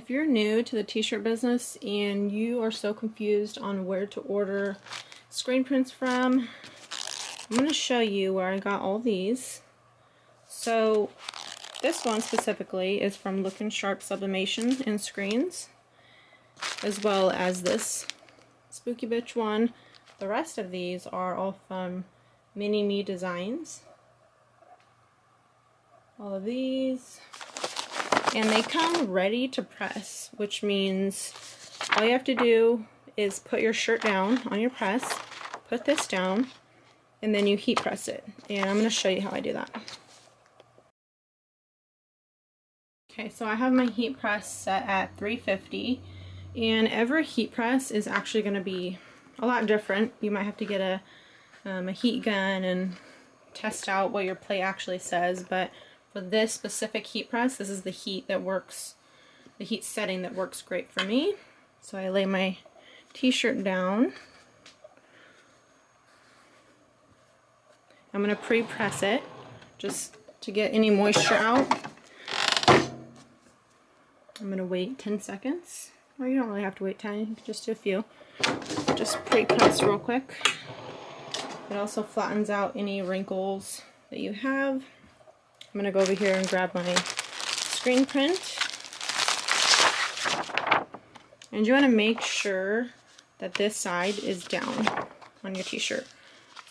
If you're new to the t-shirt business and you are so confused on where to order screen prints from, I'm going to show you where I got all these. So this one specifically is from Lookin' Sharp Sublimation and Screens, as well as this Spooky Bitch one. The rest of these are all from Mini Me Designs. All of these. And they come ready to press, which means all you have to do is put your shirt down on your press, put this down, and then you heat press it. And I'm going to show you how I do that. Okay, so I have my heat press set at 350, and every heat press is actually going to be a lot different. You might have to get a heat gun and test out what your plate actually says, but for this specific heat press, this is the heat that works, the heat setting that works great for me. So I lay my t-shirt down. I'm going to pre-press it just to get any moisture out. I'm going to wait 10 seconds. Or you don't really have to wait 10, just a few. Just pre-press real quick. It also flattens out any wrinkles that you have. I'm going to go over here and grab my screen print. And you want to make sure that this side is down on your t-shirt.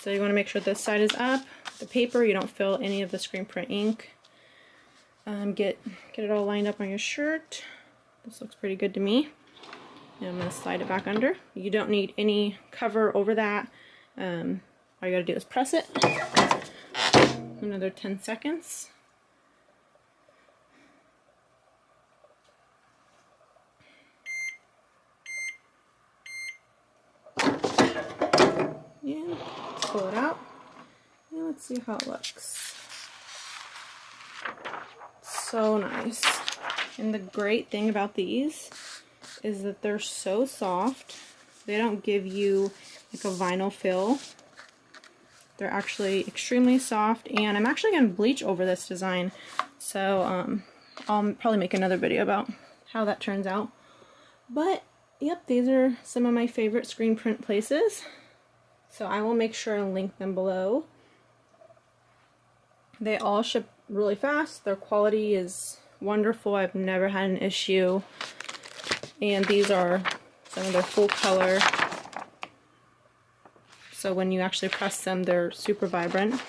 So you want to make sure this side is up. The paper, you don't fill any of the screen print ink. Get it all lined up on your shirt. This looks pretty good to me. And I'm going to slide it back under. You don't need any cover over that. All you got to do is press it. Another 10 seconds. And let's pull it out. And let's see how it looks. So nice. And the great thing about these is that they're so soft. They don't give you like a vinyl feel. They're actually extremely soft, and I'm actually going to bleach over this design, so I'll probably make another video about how that turns out. But yep, these are some of my favorite screen print places, so I will make sure and link them below. They all ship really fast. Their quality is wonderful. I've never had an issue, and these are some of their full color. So when you actually press them, they're super vibrant.